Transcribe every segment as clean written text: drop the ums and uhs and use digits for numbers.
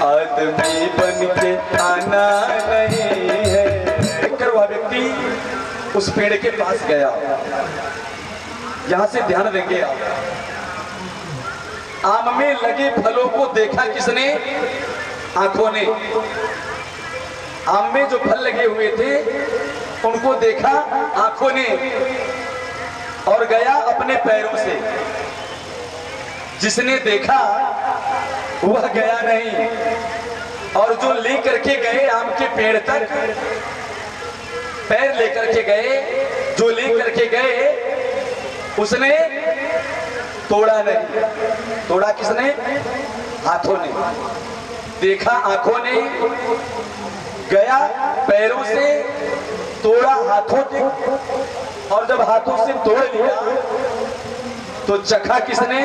आदमी बन के आना नहीं है। वह व्यक्ति उस पेड़ के पास गया। यहां से ध्यान देंगे आप, आम में लगे फलों को देखा किसने? आंखों ने। आम में जो फल लगे हुए थे उनको देखा आंखों ने, और गया अपने पैरों से। जिसने देखा वह गया नहीं, और जो लेकर के गए आम के पेड़ तक, पैर लेकर के गए, जो लेकर के गए उसने तोड़ा नहीं। तोड़ा किसने? हाथों ने। देखा आंखों ने, गया पैरों से, तोड़ा हाथों ने, और जब हाथों से तोड़ लिया तो चखा किसने?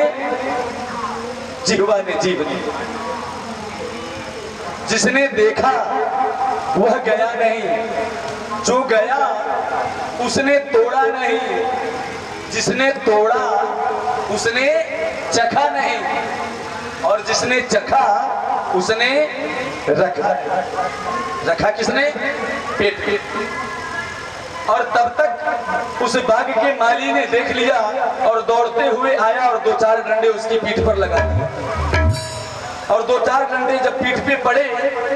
जिह्वा ने, जीभ ने। जिसने देखा वह गया नहीं, जो गया उसने तोड़ा नहीं, जिसने तोड़ा उसने चखा नहीं, और जिसने चखा उसने रखा। रखा किसने? पेट पे। और तब तक उस बाग के माली ने देख लिया और दौड़ते हुए आया और 2-4 डंडे उसकी पीठ पर लगा दिए। और 2-4 डंडे जब पीठ पे पड़े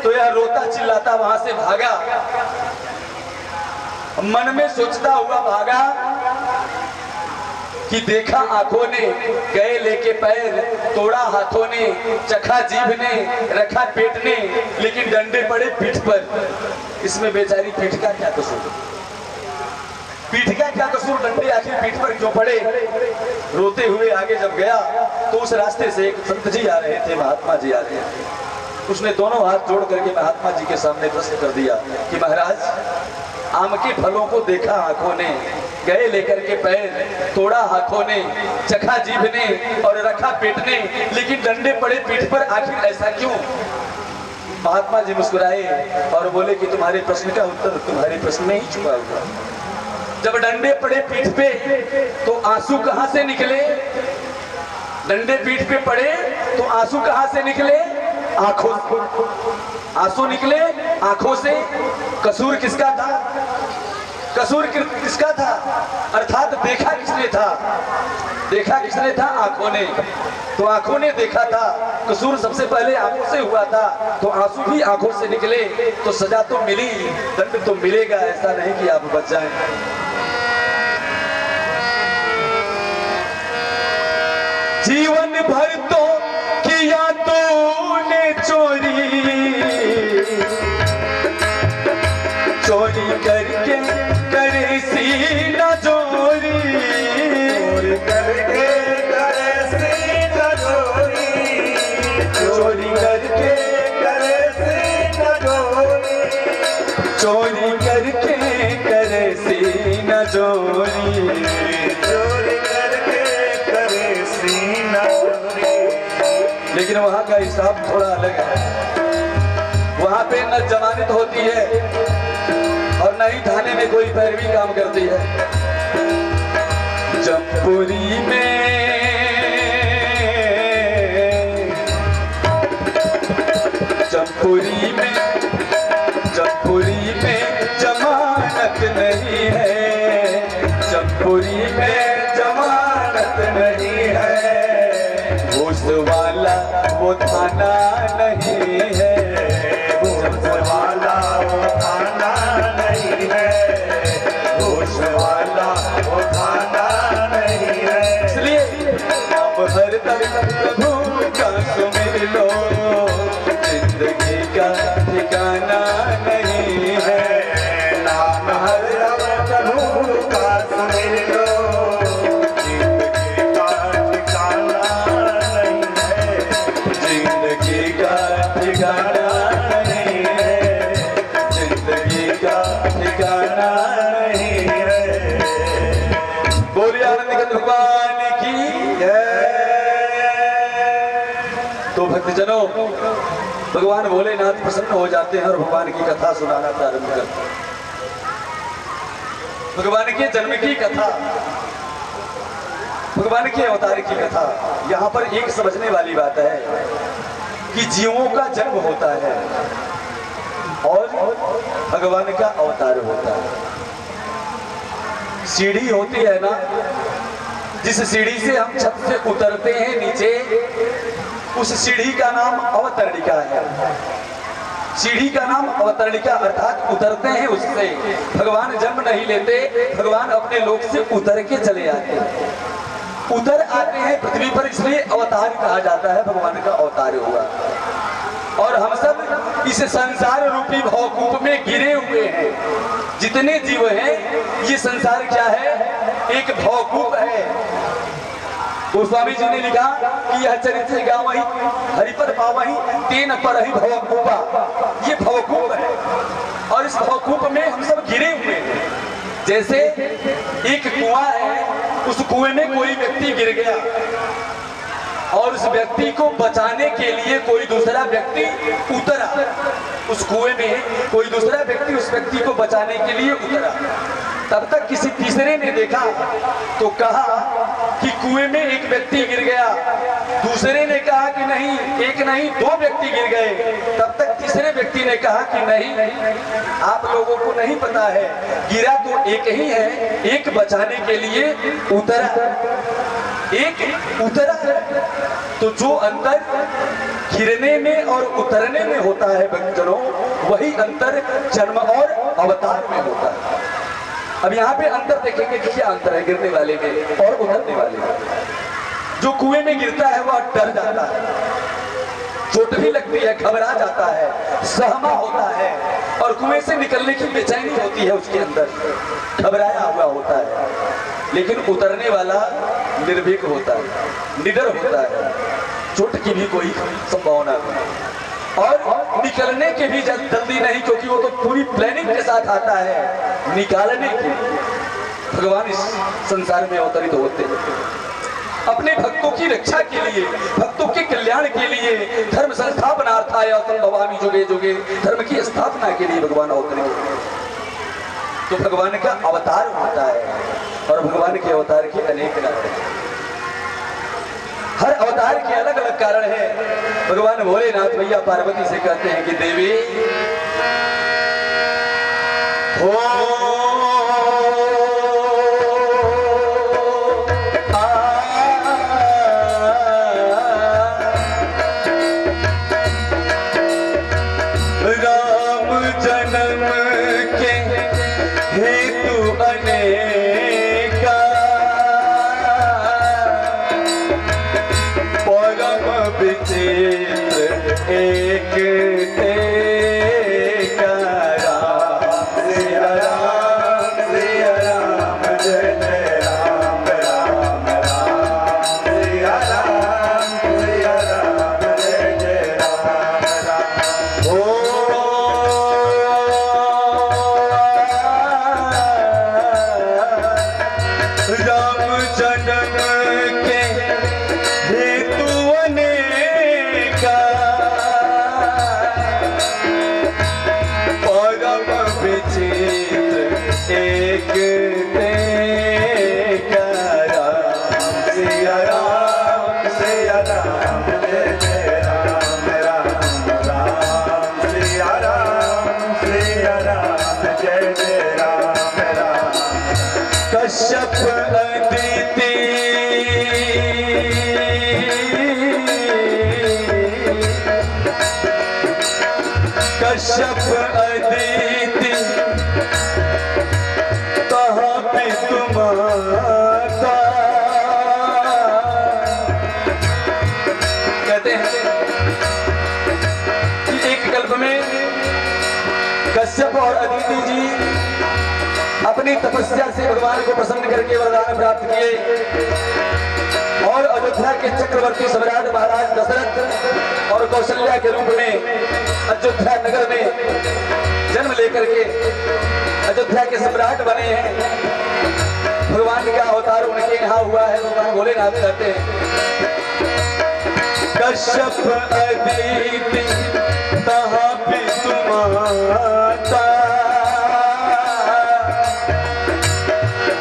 तो यह रोता चिल्लाता वहां से भागा। मन में सोचता हुआ भागा कि देखा आंखों ने, गए लेके पैर, तोड़ा हाथों ने, चखा जीभ ने, रखा पेट ने, लेकिन डंडे पड़े पीठ पर। इसमें बेचारी पीठ का क्या कसूर? पीठ का क्या कसूर? डंडे आखिर पीठ पर क्यों पड़े? रोते हुए आगे जब गया तो उस रास्ते से एक संत जी आ रहे थे, महात्मा जी आ रहे थे। उसने दोनों हाथ जोड़ करके महात्मा जी के सामने प्रश्न कर दिया कि महाराज, आम के फलों को देखा आंखों ने, गए लेकर के पैर, तोड़ा हाथों ने, चखा जीभ ने और रखा पेट ने, लेकिन डंडे पड़े पीठ पर, आखिर ऐसा क्यों? महात्मा जी मुस्कुराए और बोले कि तुम्हारे प्रश्न का उत्तर तुम्हारे प्रश्न में ही छुपा हुआ। जब डंडे पड़े पीठ पे तो आंसू कहां से निकले? डंडे पीठ पे पड़े तो आंसू कहां से निकले? आंखों से। आंसू निकले आंखों से। कसूर किसका था? कसूर किसका था? अर्थात देखा किसने था? देखा किसने था? आंखों ने। तो आंखों ने देखा था, कसूर सबसे पहले आंखों से हुआ था, तो आंसू भी आंखों से निकले, तो सजा तो मिली, दंड तो मिलेगा, ऐसा नहीं कि आप बच जाएं। जीवन भर तो किया तूने चोरी, चोरी करके करे सीना चोरी, चोरी करके करे सीना चोरी, चोरी करके करे सीना चोरी, चोरी करके करे सीना चोरी, चोरी करके करे सीना चोरी। लेकिन वहां का हिसाब थोड़ा अलग है। वहां पे न जमानत होती है और न ही थाने में कोई पैरवी काम करती है। जमपुरी में, जमपुरी में, जमपुरी में जमानत नहीं है, जमपुरी में जमानत नहीं है। घूस वाला वो थाना नहीं है, घूस वाला वो थाना नहीं है, घूस वाला वो थाना नहीं है। इसलिए अब हर दम प्रभु का सुमिर लो, जिंदगी का ठिकाना नहीं है। नाम हर दम प्रभु का सुमिर लो, जिंदगी का ठिकाना नहीं है, जिंदगी का ठिकाना नहीं है, जिंदगी का ठिकाना नहीं है। बोलिए आनंद भगवान की जय। तो भक्तजनों, भगवान भोलेनाथ प्रसन्न हो जाते हैं और भगवान की कथा सुनाना प्रारंभ करते हैं। भगवान के जन्म की कथा, भगवान के अवतार की कथा। यहाँ पर एक समझने वाली बात है कि जीवों का जन्म होता है और भगवान का अवतार होता है। सीढ़ी होती है ना, जिस सीढ़ी से हम छत से उतरते हैं नीचे, उस सीढ़ी का नाम अवतरणिका है। सीढ़ी का नाम अवतरणिका अर्थात उतरते हैं उससे। भगवान जन्म नहीं लेते, भगवान अपने लोक से उतर के चले आते हैं, उतर आते हैं पृथ्वी पर, इसलिए अवतार कहा जाता है। भगवान का अवतार हुआ और हम सब इस संसार रूपी भवकूप में गिरे हुए हैं। जितने जीव हैं, ये संसार क्या है? एक भवकूप है। गोस्वामी जी ने लिखा कि यह चरित्र गावहि हरिपर पावहि तेन परहि भवकूपा। ये भवकूप है और इस भवकूप में हम सब गिरे हुए हैं। जैसे एक कुआं है, उस कुएं में कोई व्यक्ति गिर गया और उस व्यक्ति को बचाने के लिए कोई दूसरा व्यक्ति उतरा। उस कुएं में कोई दूसरा व्यक्ति उस व्यक्ति को बचाने के लिए उतरा। तब तक किसी तीसरे ने देखा तो कहा कि कुएं में एक व्यक्ति गिर गया। दूसरे ने कहा कि नहीं, एक नहीं 2 व्यक्ति गिर गए। तब तक तीसरे व्यक्ति ने कहा कि नहीं, आप लोगों को नहीं पता है, गिरा तो एक ही है, एक बचाने के लिए उतरा, एक उतरा। तो जो अंतर गिरने में और उतरने में होता है भक्तजनों, वही अंतर जन्म और अवतार में होता है। अब यहाँ पे अंतर देखेंगे कि क्या अंतर है गिरने वाले में और उतरने वाले में। जो कुएं में गिरता है वह डर जाता है, चोट भी लगती है, घबरा जाता है, सहमा होता है और कुएं से निकलने की बेचैनी होती है, उसके अंदर घबराया हुआ होता है। लेकिन उतरने वाला निर्भीक होता है, निडर होता है, चोट की भी कोई संभावना नहीं और निकलने के भी जल्दी नहीं, क्योंकि वो तो पूरी प्लानिंग के साथ आता है निकालने की। भगवान इस संसार में अवतरित होते हैं अपने भक्तों की रक्षा के लिए, भक्तों के कल्याण के लिए, धर्म संस्थापनार्थाय भवामी जुगे जुगे, धर्म की स्थापना के लिए भगवान अवतरित होते हैं। तो भगवान का अवतार होता है और भगवान के अवतार के अनेक कारण हैं। हर अवतार के अलग अलग कारण है। भगवान भोलेनाथ भैया पार्वती से कहते हैं कि देवी हो कश्यप अदिति कहाँ पे तुम आता। कहते हैं कि एक कल्प में कश्यप और अदिति जी अपनी तपस्या से भगवान को प्रसन्न करके वरदान प्राप्त किए और अयोध्या के चक्रवर्ती सम्राट महाराज दशरथ और कौशल्या के रूप में अयोध्या नगर में जन्म लेकर के अयोध्या के सम्राट बने हैं। भगवान का अवतार उनके यहाँ हुआ है। भगवान भोलेनाथ कहते हैं कश्यप अदिति कहाँ पे तुम आता।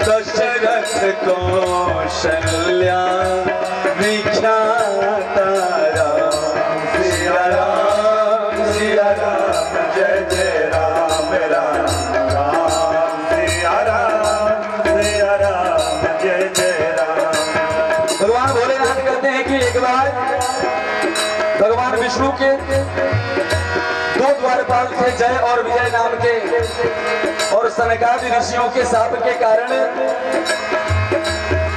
दशरथ कौशल्या विख्याता राम सिया सिया राम जय जय राम राम राम सिया राम जय जय राम। भगवान भोलेनाथ कहते हैं कि एक बार भगवान विष्णु के दो द्वारपाल थे, जय और विजय नाम के, और सनकादि ऋषियों के शाप के कारण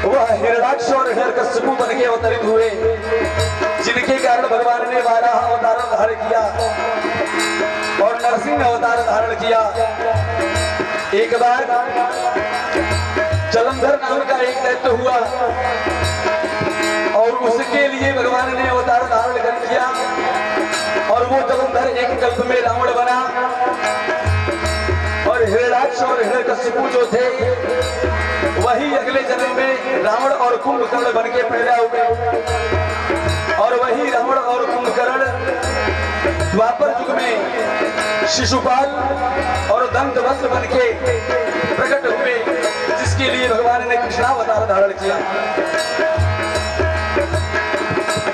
वह हिरण्याक्ष और हिरण्यकशिपु बन के अवतरित हुए, जिनके कारण भगवान ने 12 अवतार धारण किया और नरसिंह अवतार धारण किया। एक बार जलंधर नाम का एक दैत्य हुआ और उसके लिए भगवान ने अवतार धारण कर किया, और वो जलंधर एक कल्प में रावण बना, और हिरण्याक्ष और हिरण्यकशिपु जो थे वही अगले जन्म में रावण और कुंभकर्ण बन के पैदा हुए, और वही रावण और कुंभकर्ण द्वापर युग में शिशुपाल और दंतवक्र बन के प्रकट हुए, जिसके लिए भगवान ने कृष्णावतार धारण किया।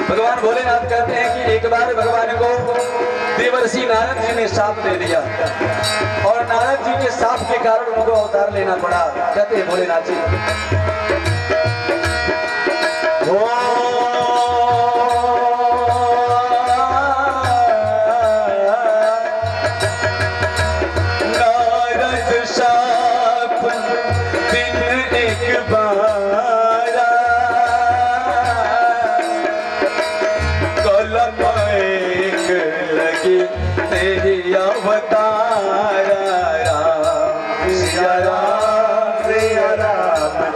भगवान भोलेनाथ कहते हैं कि एक बार भगवान को देवर्षि नारद जी ने शाप दे दिया, और नारद जी के शाप के कारण उनको अवतार लेना पड़ा। कहते हैं भोलेनाथ जी, नारद शाप दिन एक बारा, कलम एक लगी तेरी अवतारा, राम सिया राम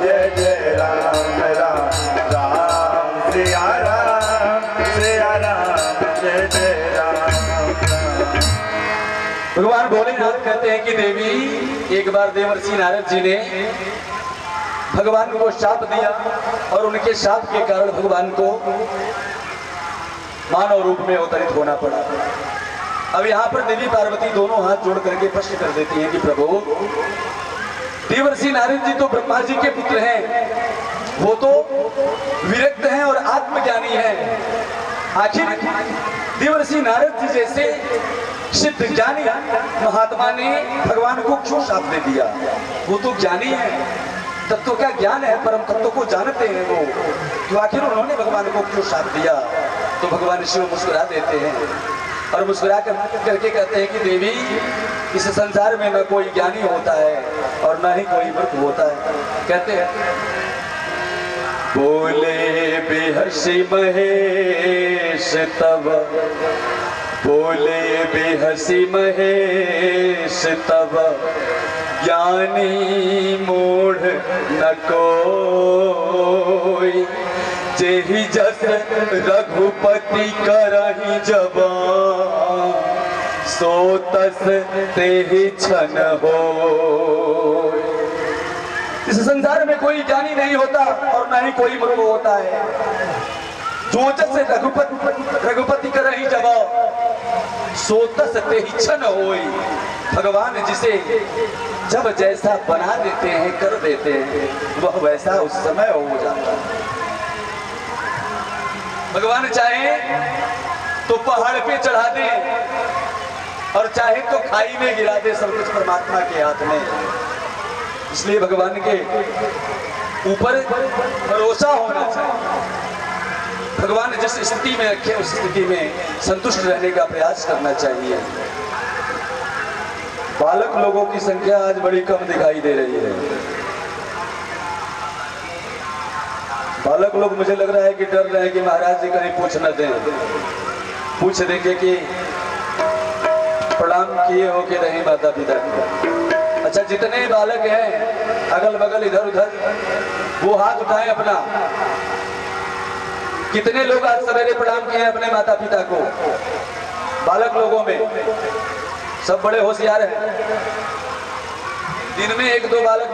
जय जय राम राम राम सिया राम जय जय राम। भगवान भोलेनाथ कहते हैं कि देवी, एक बार देवर्षि नारद जी ने भगवान को शाप दिया, और उनके शाप के कारण भगवान को मानव रूप में अवतरित होना पड़ा। अब यहाँ पर देवी पार्वती दोनों हाथ जोड़ करके प्रश्न कर देती हैं कि प्रभु, देवर्षि नारद जी तो ब्रह्मा जी के पुत्र हैं, वो तो विरक्त हैं और आत्मज्ञानी हैं, आखिर देवर्षि नारद जी जैसे सिद्ध ज्ञानी महात्मा ने भगवान को क्यों शाप दे दिया? वो तो ज्ञानी है, तत्व का ज्ञान है, परम तत्व को जानते हैं वो, तो आखिर उन्होंने भगवान को क्यों शाप दिया? तो भगवान शिव मुस्कुरा देते हैं और मुस्कुरा करके कहते हैं कि देवी, इस संसार में न कोई ज्ञानी होता है और न ही कोई मूर्ख होता है। कहते हैं, बोले बेहसी महेश तब, बोले बेहसी महेश तब, ज्ञानी मूढ़ न कोई, जेहि जस रघुपति करहि जबान, सो तस तेहि छन होय। इस संसार में कोई ज्ञानी नहीं होता और न ही कोई मूर्ख होता है। जो जस रघुपति करहि जबान, सो तस तेहि छन होय। भगवान जिसे जब जैसा बना देते हैं, कर देते हैं, वह वैसा उस समय हो जाता है। भगवान चाहे तो पहाड़ पे चढ़ा दे और चाहे तो खाई में गिरा दे, सब कुछ परमात्मा के हाथ में। इसलिए भगवान के ऊपर भरोसा होना चाहिए। भगवान जिस स्थिति में रखे उस स्थिति में संतुष्ट रहने का प्रयास करना चाहिए। बालक लोगों की संख्या आज बड़ी कम दिखाई दे रही है। बालक लोग, मुझे लग रहा है कि डर रहे हैं कि महाराज जी कहीं पूछ न दें, पूछ देंगे कि प्रणाम किए हो कि नहीं माता पिता को। अच्छा, जितने बालक हैं अगल बगल इधर उधर, वो हाथ उठाएं अपना। कितने लोग आज सवेरे प्रणाम किए अपने माता पिता को? बालक लोगों में सब बड़े होशियार हैं। दिन में 1-2 बालक